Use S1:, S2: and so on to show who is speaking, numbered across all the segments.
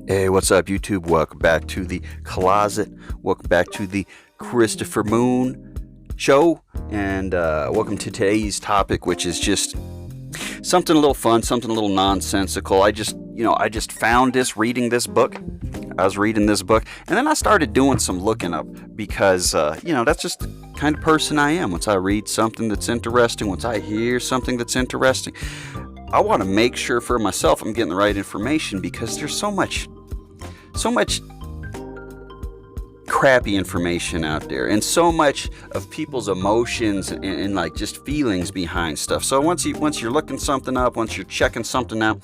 S1: Hey, what's up, YouTube? Welcome back to the closet. Welcome back to the Christopher Moon Show. And welcome to today's topic, which is just something a little fun, something a little nonsensical. I just found reading this book. I was reading this book, and then I started doing some looking up because, that's just the kind of person I am. Once I read something that's interesting, once I hear something that's interesting, I want to make sure for myself I'm getting the right information, because there's so much crappy information out there, and so much of people's emotions and like just feelings behind stuff. So once you're looking something up, once you're checking something out,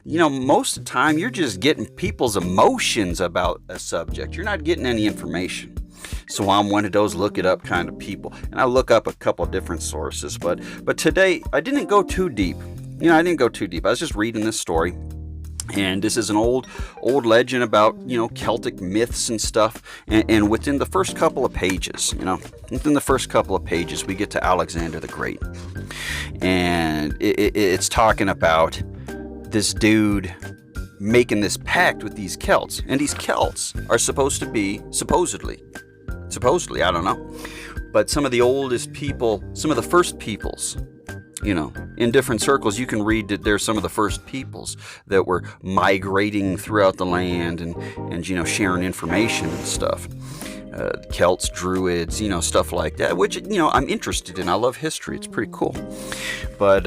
S1: most of the time you're just getting people's emotions about a subject. You're not getting any information. So I'm one of those look it up kind of people, and I look up a couple of different sources. But today I didn't go too deep. I didn't go too deep. I was just reading this story. And this is an old legend about, Celtic myths and stuff. And within the first couple of pages, we get to Alexander the Great. And it's talking about this dude making this pact with these Celts. And these Celts are supposed to be, supposedly, I don't know, but some of the oldest people, some of the first peoples. In different circles, you can read that there's some of the first peoples that were migrating throughout the land and sharing information and stuff. Celts, Druids, stuff like that, which, I'm interested in. I love history. It's pretty cool. But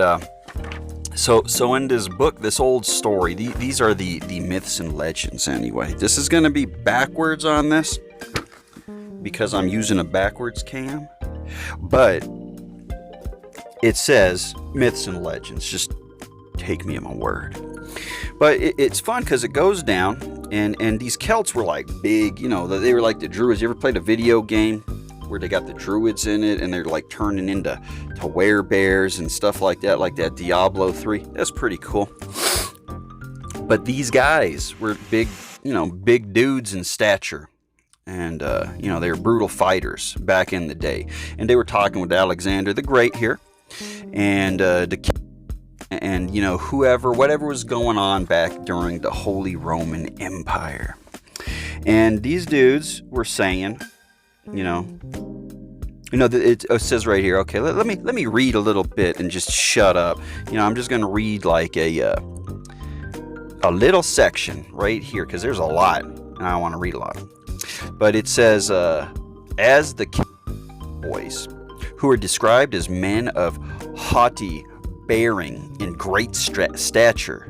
S1: so in this book, this old story, these are the myths and legends anyway. This is going to be backwards on this because I'm using a backwards cam. But it says myths and legends. Just take me at my word. But it's fun because it goes down, and these Celts were like big, they were like the Druids. You ever played a video game where they got the Druids in it, and they're like turning into werebears and stuff like that Diablo 3? That's pretty cool. But these guys were big, big dudes in stature. And, they were brutal fighters back in the day. And they were talking with Alexander the Great here. And whatever was going on back during the Holy Roman Empire. And these dudes were saying, it says right here, okay, let me read a little bit and just shut up. I'm just going to read like a little section right here, because there's a lot, and I don't want to read a lot. But it says, as the boys, who are described as men of haughty bearing and great stature,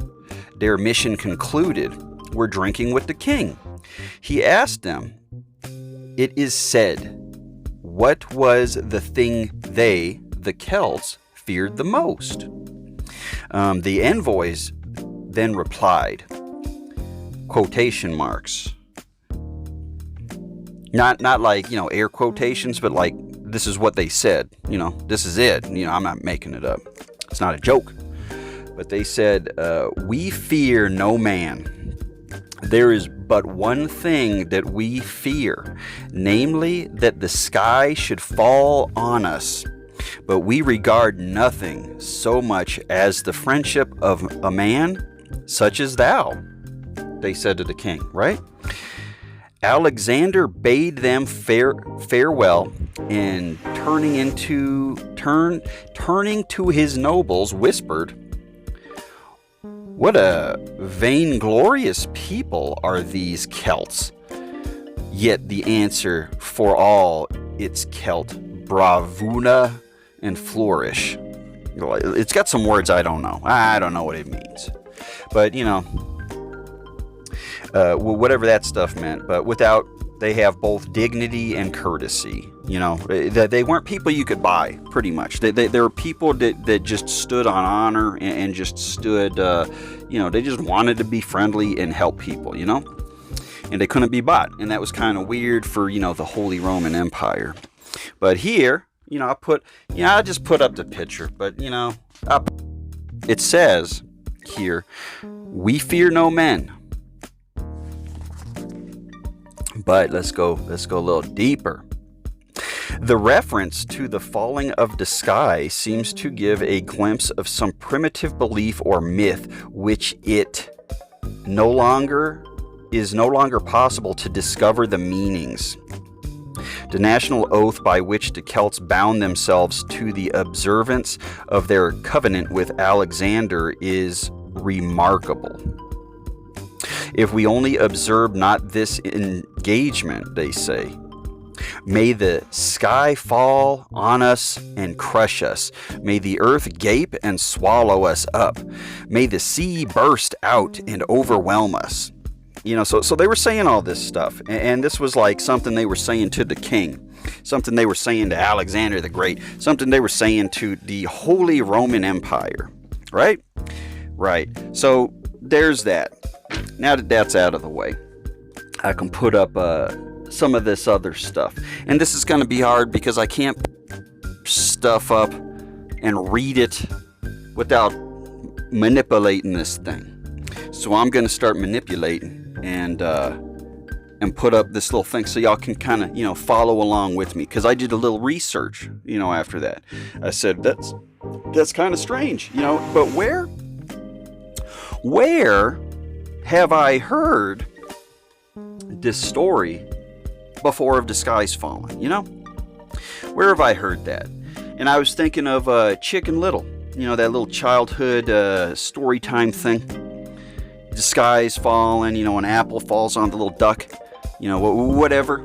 S1: their mission concluded, were drinking with the king. He asked them, it is said, what was the thing they, the Celts, feared the most? The envoys then replied, quotation marks. Not like, air quotations, but like, this is what they said, this is it. I'm not making it up. It's not a joke. But they said, we fear no man. There is but one thing that we fear, namely that the sky should fall on us. But we regard nothing so much as the friendship of a man such as thou, they said to the king, right? Alexander bade them farewell, and turning to his nobles, whispered, what a vainglorious people are these Celts. Yet the answer for all its Celt bravura and flourish. It's got some words I don't know. I don't know what it means. But, whatever that stuff meant, but they have both dignity and courtesy. They weren't people you could buy, pretty much. They were people that just stood on honor and just stood, they just wanted to be friendly and help people, and they couldn't be bought. And that was kind of weird for, the Holy Roman Empire. But here, I just put up the picture, but, it says here, we fear no men. But let's go a little deeper. The reference to the falling of the sky seems to give a glimpse of some primitive belief or myth which it no longer is no longer possible to discover the meanings. The national oath by which the Celts bound themselves to the observance of their covenant with Alexander is remarkable. If we only observe not this engagement, they say, may the sky fall on us and crush us. May the earth gape and swallow us up. May the sea burst out and overwhelm us. So they were saying all this stuff, and this was like something they were saying to the king, something they were saying to Alexander the Great, something they were saying to the Holy Roman Empire, right? Right. So there's that. Now that that's out of the way, I can put up some of this other stuff. And this is going to be hard because I can't stuff up and read it without manipulating this thing. So I'm going to start manipulating and put up this little thing so y'all can kind of, follow along with me, because I did a little research, after that. I said, that's kind of strange, but where have I heard this story before of the skies falling, Where have I heard that? And I was thinking of Chicken Little, that little childhood story time thing. The sky's falling, an apple falls on the little duck, whatever.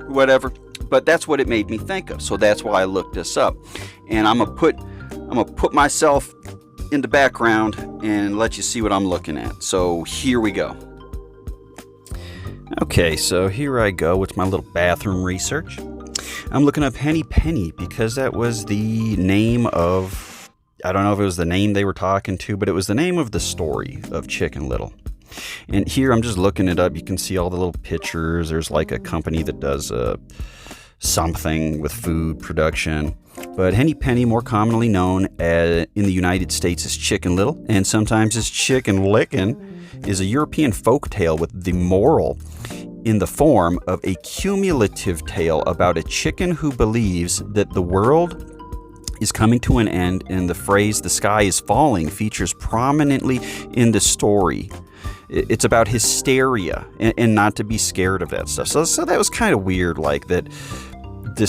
S1: But that's what it made me think of. So that's why I looked this up. And I'm gonna put myself in the background and let you see what I'm looking at. So here we go. Okay, so here I go with my little bathroom research. I'm looking up Henny Penny because that was the name of, I don't know if it was the name they were talking to, but it was the name of the story of Chicken Little. And here I'm just looking it up. You can see all the little pictures. There's like a company that does something with food production. But Henny Penny, more commonly known in the United States as Chicken Little, and sometimes as Chicken Licken, is a European folk tale with the moral in the form of a cumulative tale about a chicken who believes that the world is coming to an end, and the phrase "the sky is falling" features prominently in the story. It's about hysteria and not to be scared of that stuff. So that was kind of weird, like that. The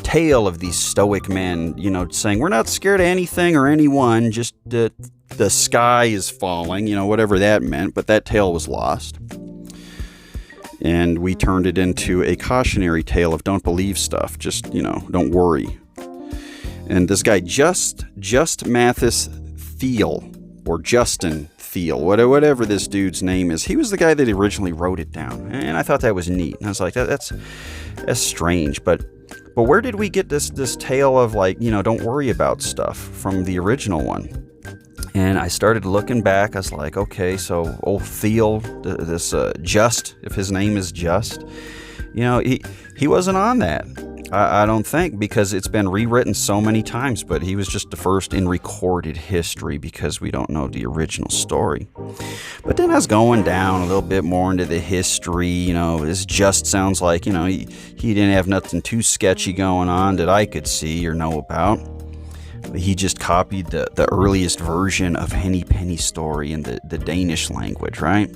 S1: tale of these stoic men, saying we're not scared of anything or anyone, just the sky is falling, whatever that meant. But that tale was lost, and we turned it into a cautionary tale of don't believe stuff. Just don't worry. And this guy Just Mathis Thiel, or Justin Thiel, whatever this dude's name is, he was the guy that originally wrote it down, and I thought that was neat. And I was like, that's strange, but where did we get this tale of don't worry about stuff from the original one? And I started looking back. I was like, okay, so old Thiel, this Just, if his name is Just, he wasn't on that. I don't think, because it's been rewritten so many times, but he was just the first in recorded history because we don't know the original story. But then I was going down a little bit more into the history, this Just sounds like, he didn't have nothing too sketchy going on that I could see or know about. He just copied the earliest version of Henny Penny's story in the Danish language, right?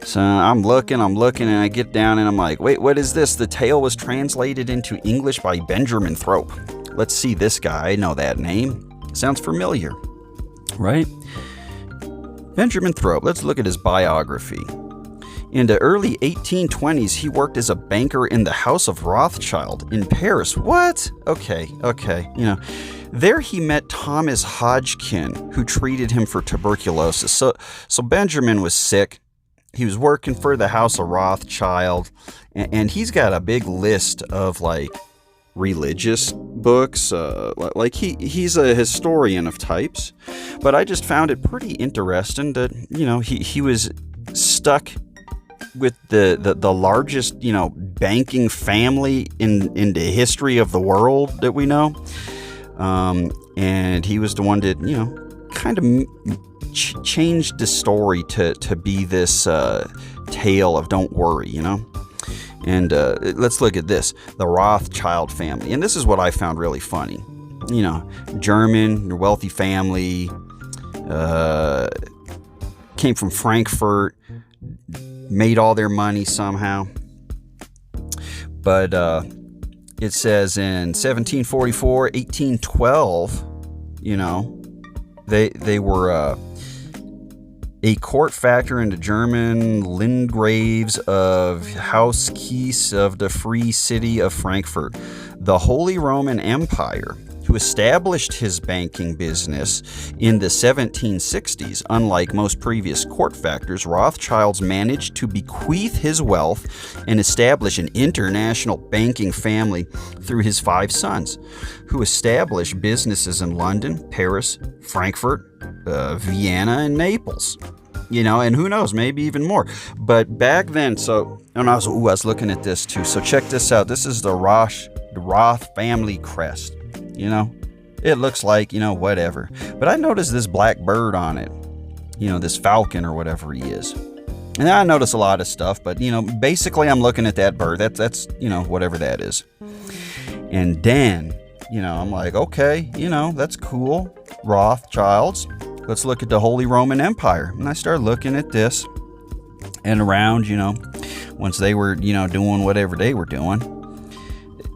S1: So I'm looking, and I get down, and I'm like, wait, what is this? The tale was translated into English by Benjamin Thrope. Let's see this guy. I know that name. Sounds familiar, right? Benjamin Thrope. Let's look at his biography. In the early 1820s, he worked as a banker in the House of Rothschild in Paris. What? Okay. There he met Thomas Hodgkin, who treated him for tuberculosis. So Benjamin was sick. He was working for the House of Rothschild, and he's got a big list of religious books. He's a historian of types, but I just found it pretty interesting that he was stuck with the largest banking family in the history of the world that we know, and he was the one that kind of changed the story to be this tale of don't worry, And let's look at this, the Rothschild family. And this is what I found really funny. German, wealthy family, came from Frankfurt. made all their money somehow. But it says in 1744, 1812, they were a court factor in the German Landgraves of House Kies of the Free City of Frankfurt. The Holy Roman Empire, who established his banking business in the 1760s. Unlike most previous court factors, Rothschilds managed to bequeath his wealth and establish an international banking family through his 5 sons, who established businesses in London, Paris, Frankfurt, Vienna, and Naples. And who knows, maybe even more. But back then, I was looking at this too. So check this out. This is the Roth family crest. It looks like, whatever. But I noticed this black bird on it. This falcon or whatever he is. And I notice a lot of stuff, but, basically I'm looking at that bird. That's whatever that is. And then, I'm like, okay, that's cool. Rothschilds. Let's look at the Holy Roman Empire. And I started looking at this. And around, once they were, doing whatever they were doing,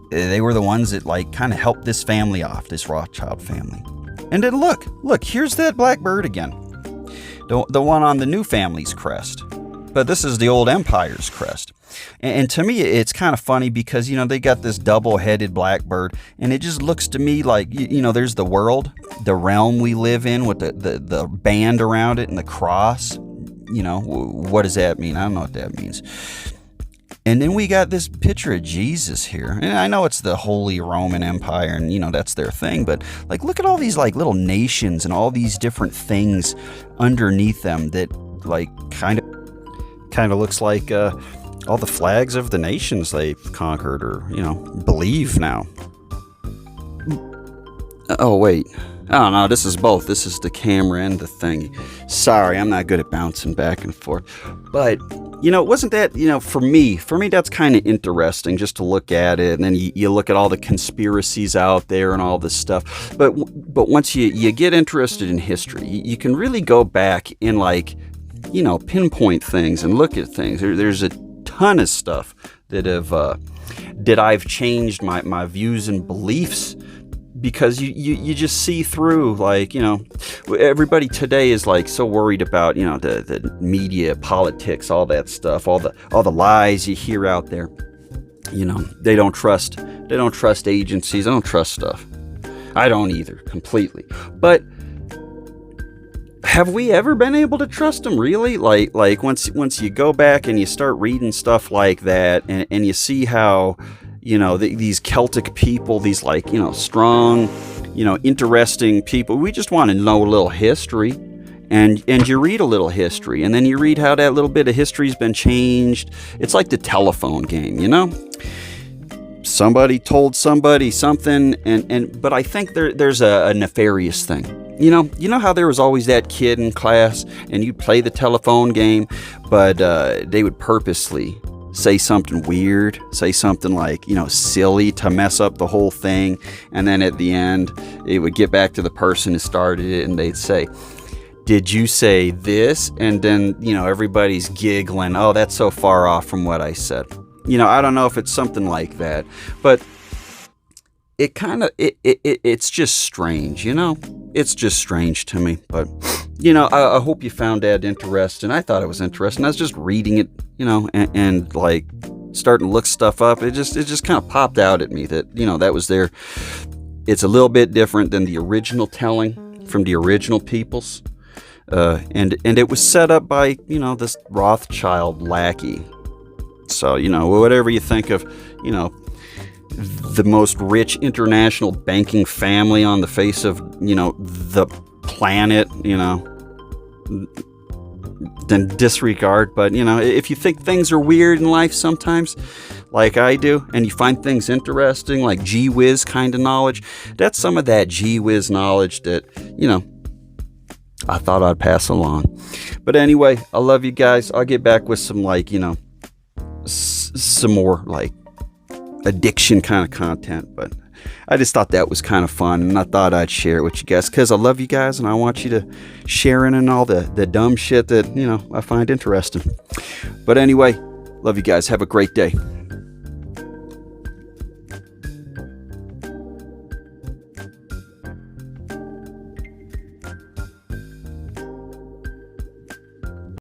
S1: they were the ones that kind of helped this family off, this Rothschild family. And then look, here's that black bird again. The one on the new family's crest. But this is the old empire's crest. And to me, it's kind of funny because, they got this double-headed blackbird, and it just looks to me like, there's the world, the realm we live in with the band around it and the cross. What does that mean? I don't know what that means. And then we got this picture of Jesus here. And I know it's the Holy Roman Empire and, that's their thing. But, look at all these, little nations and all these different things underneath them that, kind of looks like all the flags of the nations they've conquered or, believe now. Oh, wait. Oh, no, this is both. This is the camera and the thing. Sorry, I'm not good at bouncing back and forth. But, wasn't that, for me, that's kind of interesting just to look at it. And then you look at all the conspiracies out there and all this stuff. But once you get interested in history, you can really go back and, pinpoint things and look at things. There's a ton of stuff that I've changed my views and beliefs because you just see through, everybody today is so worried about, the media, politics, all that stuff, all the lies you hear out there. They don't trust agencies. I don't trust stuff. I don't either, completely. But have we ever been able to trust them, really? Once you go back and you start reading stuff like that, and you see how, these Celtic people, these strong, interesting people, we just want to know a little history, and you read a little history, and then you read how that little bit of history's been changed. It's like the telephone game, Somebody told somebody something, but I think there's a nefarious thing. You know how there was always that kid in class and you'd play the telephone game, but they would purposely say something weird, say something silly to mess up the whole thing. And then at the end, it would get back to the person who started it and they'd say, "Did you say this?" And then, everybody's giggling. "Oh, that's so far off from what I said." I don't know if it's something like that, but it kind of, it's just strange, It's just strange to me, but, I hope you found that interesting. I thought it was interesting. I was just reading it, and starting to look stuff up. It just kind of popped out at me that, that was there. It's a little bit different than the original telling from the original peoples. And it was set up by, this Rothschild lackey. So, whatever you think of, the most rich international banking family on the face of, the planet, then disregard. But, if you think things are weird in life sometimes, like I do, and you find things interesting, like gee whiz kind of knowledge, that's some of that gee whiz knowledge that, I thought I'd pass along. But anyway, I love you guys. I'll get back with some some more addiction kind of content, but I just thought that was kind of fun, and I thought I'd share it with you guys because I love you guys and I want you to share in all the dumb shit that I find interesting. But anyway, love you guys. Have a great day.